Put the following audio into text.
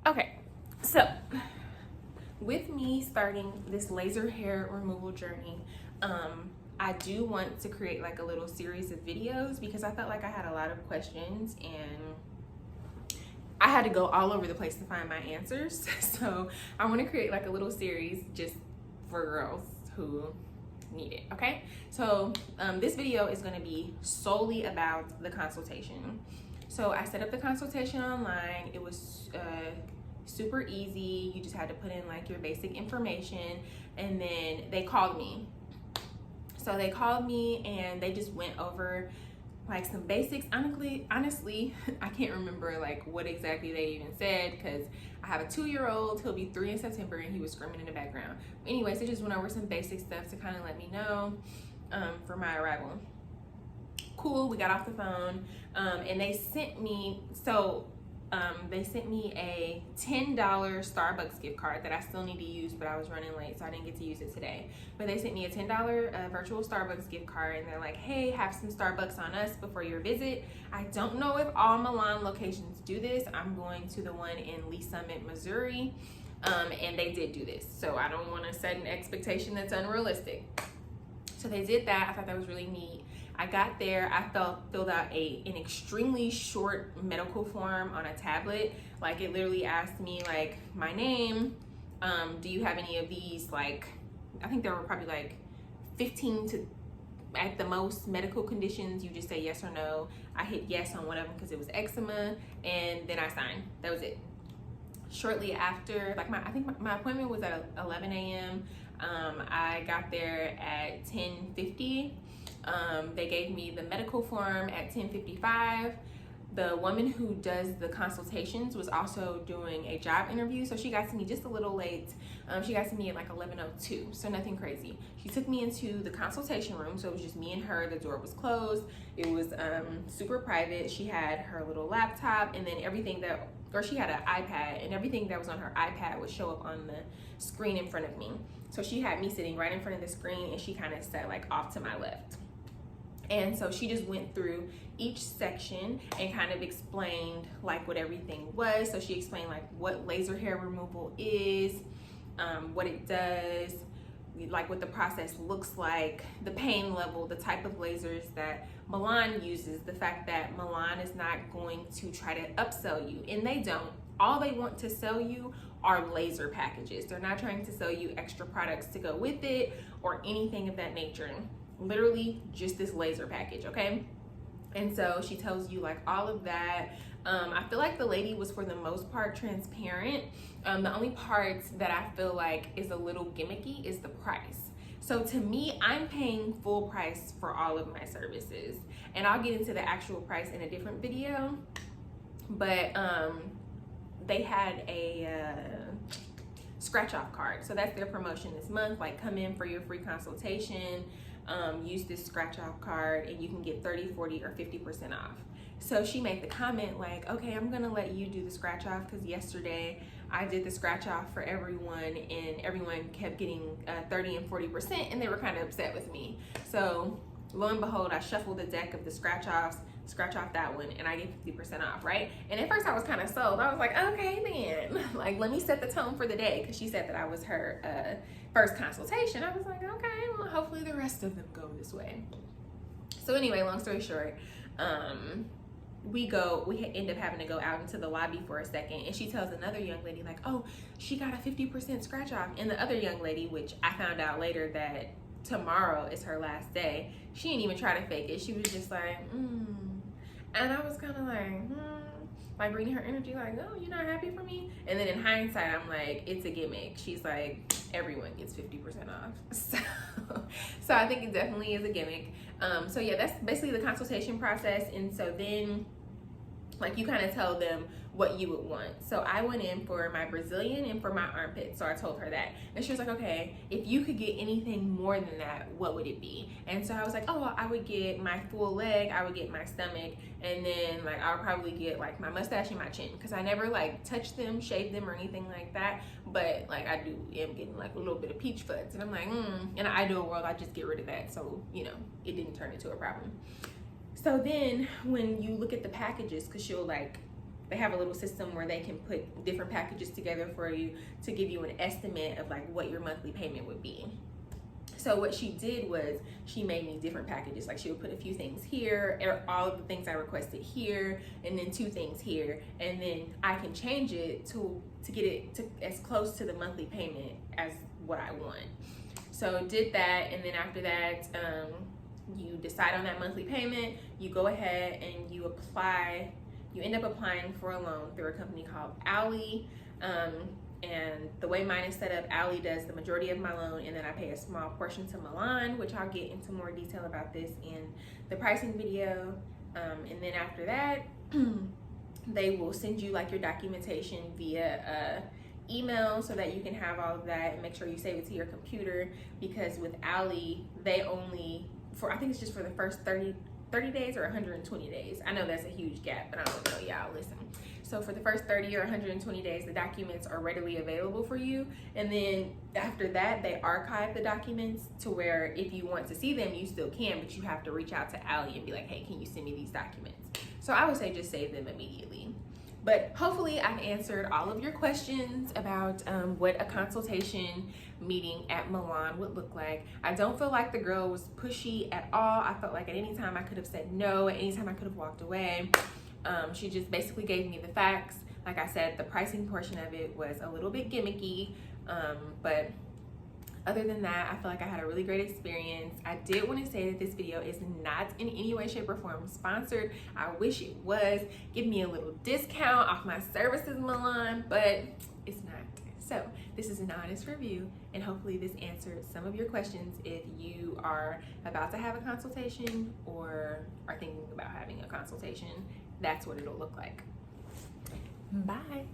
Okay, so with me starting this laser hair removal journey, I do want to create like a little series of videos because I felt like I had a lot of questions and I had to go all over the place to find my answers. So I want to create like a little series just for girls who need it. Okay, so this video is going to be solely about the consultation. So I set up the consultation online. It was super easy. You just had to put in like your basic information, and then they called me. So they called me and they just went over like some basics. Honestly, I can't remember like what exactly they even said because I have a 2-year-old. He'll be 3 in September and he was screaming in the background. Anyways, they just went over some basic stuff to kind of let me know for my arrival. Cool, we got off the phone and they sent me, they sent me a $10 Starbucks gift card that I still need to use, but I was running late, so I didn't get to use it today. But they sent me a $10 virtual Starbucks gift card, and they're like, hey, have some Starbucks on us before your visit. I don't know if all Milan locations do this. I'm going to the one in Lee Summit, Missouri, and they did do this. So I don't want to set an expectation that's unrealistic. So they did that. I thought that was really neat. I got there, I filled out an extremely short medical form on a tablet. Like it literally asked me like my name, do you have any of these, like, I think there were probably like 15 to at the most medical conditions. You just say yes or no. I hit yes on one of them because it was eczema, and then I signed. That was it. Shortly after, like I think my appointment was at 11 a.m. I got there at 10:50. They gave me the medical form at 10:55. The woman who does the consultations was also doing a job interview, so she got to me just a little late. She got to me at like 11:02, so nothing crazy. She took me into the consultation room, so it was just me and her. The door was closed. It was super private. She had her little laptop, and then she had an iPad, and everything that was on her iPad would show up on the screen in front of me. So she had me sitting right in front of the screen, and she kind of sat like off to my left. And so she just went through each section and kind of explained like what everything was. So she explained like what laser hair removal is, what it does, like what the process looks like, the pain level, the type of lasers that Milan uses, the fact that Milan is not going to try to upsell you, and they don't. All they want to sell you are laser packages. They're not trying to sell you extra products to go with it or anything of that nature. Literally just this laser package, okay? And so she tells you like all of that. I feel like the lady was for the most part transparent. The only part that I feel like is a little gimmicky is the price. So to me, I'm paying full price for all of my services, and I'll get into the actual price in a different video. But they had a scratch off card, so that's their promotion this month. Like, come in for your free consultation, use this scratch off card, and you can get 30, 40, or 50% off. So she made the comment like, okay, I'm gonna let you do the scratch off because yesterday I did the scratch off for everyone, and everyone kept getting 30 and 40%, and they were kind of upset with me. So lo and behold, I shuffled the deck of the scratch offs, scratch off that one, and I get 50% off, right? And at first I was kind of sold. I was like, okay then, like let me set the tone for the day, because she said that I was her first consultation. I was like, okay, well hopefully the rest of them go this way. So anyway, long story short, we end up having to go out into the lobby for a second, and she tells another young lady like, oh, she got a 50% scratch off. And the other young lady, which I found out later that tomorrow is her last day, she didn't even try to fake it. She was just like, and I was kind of like reading her energy like, oh, you're not happy for me? And then in hindsight, I'm like, it's a gimmick. She's like, everyone gets 50% off. So I think it definitely is a gimmick. So yeah, that's basically the consultation process. And so then like you kind of tell them what you would want. So I went in for my Brazilian and for my armpit. So I told her that. And she was like, okay, if you could get anything more than that, what would it be? And so I was like, oh, I would get my full leg, I would get my stomach, and then like I would probably get like my mustache and my chin, because I never like touch them, shave them, or anything like that. But like I am getting like a little bit of peach fuzz. And I'm like, in an ideal world, I just get rid of that. So, you know, it didn't turn into a problem. So then when you look at the packages, because she'll like they have a little system where they can put different packages together for you to give you an estimate of like what your monthly payment would be. So what she did was she made me different packages. Like she would put a few things here, or all of the things I requested here, and then 2 things here, and then I can change it to get it to as close to the monthly payment as what I want. So did that, and then after that, you decide on that monthly payment. You go ahead and you apply. You end up applying for a loan through a company called Ally. And the way mine is set up, Ally does the majority of my loan, and then I pay a small portion to Milan, which I'll get into more detail about this in the pricing video. And then after that, they will send you like your documentation via email so that you can have all of that, and make sure you save it to your computer, because with Ally, they only, for I think it's just for the first 30 days or 120 days. I know that's a huge gap, but I don't know, y'all, listen. So for the first 30 or 120 days, the documents are readily available for you. And then after that, they archive the documents to where if you want to see them, you still can, but you have to reach out to Ally and be like, hey, can you send me these documents? So I would say just save them immediately. But hopefully I've answered all of your questions about what a consultation meeting at Milan would look like. I don't feel like the girl was pushy at all. I felt like at any time I could have said no, at any time I could have walked away. She just basically gave me the facts. Like I said, the pricing portion of it was a little bit gimmicky, but other than that, I feel like I had a really great experience. I did want to say that this video is not in any way, shape, or form sponsored. I wish it was. Give me a little discount off my services, Milan, but it's not. So this is an honest review, and hopefully this answered some of your questions if you are about to have a consultation or are thinking about having a consultation. That's what it'll look like. Bye.